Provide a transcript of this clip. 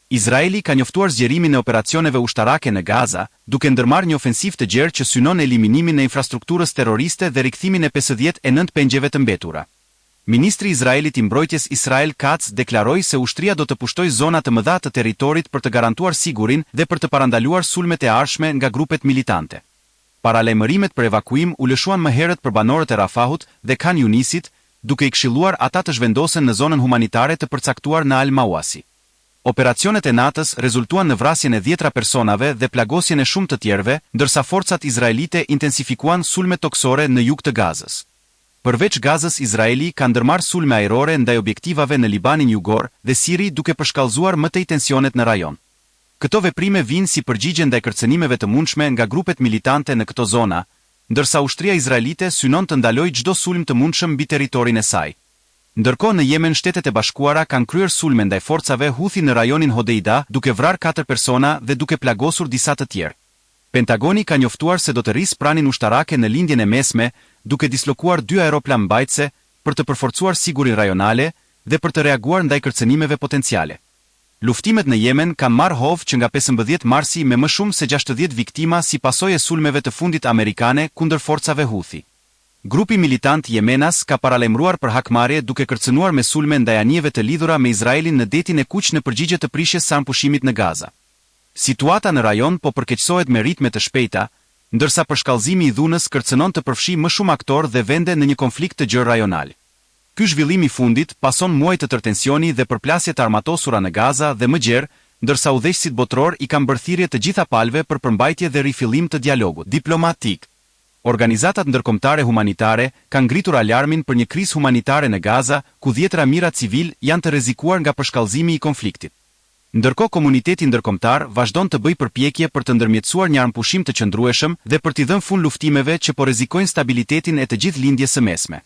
Izraeli ka njoftuar zgjerimin e operacioneve ushtarake në Gaza, duke ndërmarrë një ofensivë të gjerë që synon eliminimin e infrastrukturës terroriste dhe rikthimin e 59 pengjeve të mbetura. Ministri i Izraelit i mbrojtjes Israel Katz deklaroi se ushtria do të pushtojë zona të mëdha të territorit për të garantuar sigurinë dhe për të parandaluar sulmet e ardhshme nga grupet militante. Paralajmërimet për evakuim u lëshuan më herët për banorët e Rafahut dhe Khan Yunisit, duke i këshilluar ata të zhvendosen në zonën humanitare të përcaktuar në Al-Mawasi. Operacionet e natës rezultuan në vrasjen e 10 personave dhe plagosjen e shumë të tjerëve, ndërsa forcat izraelite intensifikuan sulmet toksore në jug të Gazës. Përveç Gazës, Izraeli ka ndërmarrë sulme ajrore ndaj objektivave në Libanin Jugor dhe Siri, duke përshkallëzuar më tej tensionet në rajon. Këto veprime vijnë si përgjigje ndaj kërcënimeve të mundshme nga grupet militante në këto zona, ndërsa ushtria izraelite synon të ndalojë çdo sulm të mundshëm mbi territorin e saj. Ndërkohë në Yemen, Shtetet e Bashkuara kanë kryer sulme ndaj forcave Houthi në rajonin Hodeida, duke vrarë 4 persona dhe duke plagosur disa të tjerë. Pentagoni ka njoftuar se do të rrisë pranin ushtarake në lindjen e mesme, duke dislokuar 2 aeroplan mbajtëse për të përforcuar sigurinë rajonale dhe për të reaguar ndaj kërcënimeve potenciale. Luftimet në Yemen kanë marrë hovë që nga 15 marsi me më shumë se 60 viktima si pasojë e sulmeve të fundit amerikane kundër forcave Houthi. Grupi militant Yemenas ka paralajmëruar për hakmarrje duke kërcënuar me sulme ndaj anijeve të lidhura me Izraelin në detin e Kuq në përgjigje të prishjes së pushimit në Gaza. Situata në rajon po përkeqësohet me ritme të shpejta, ndërsa përshkallëzimi i dhunës kërcënon të përfshijë më shumë aktorë dhe vende në një konflikt të gjerë rajonal. Ky zhvillim i fundit pason muaj të tërtensioni dhe përplasje të armatosura në Gaza dhe më gjerë, ndërsa udhëheqësit botror i kanë bërë thirrje të gjitha palëve për përmbajtje dhe rifillim të dialogut diplomatik. Organizatat ndërkombëtare humanitare kanë ngritur alarmin për një krizë humanitare në Gaza, ku 10 mijëra civil janë të rrezikuar nga përshkallëzimi i konfliktit. Ndërkohë komuniteti ndërkombëtar vazhdon të bëjë përpjekje për të ndërmjetësuar një armpushim të qëndrueshëm dhe për t'i dhënë fund luftimeve që po rrezikojnë stabilitetin e të gjithë lindjes së mesme.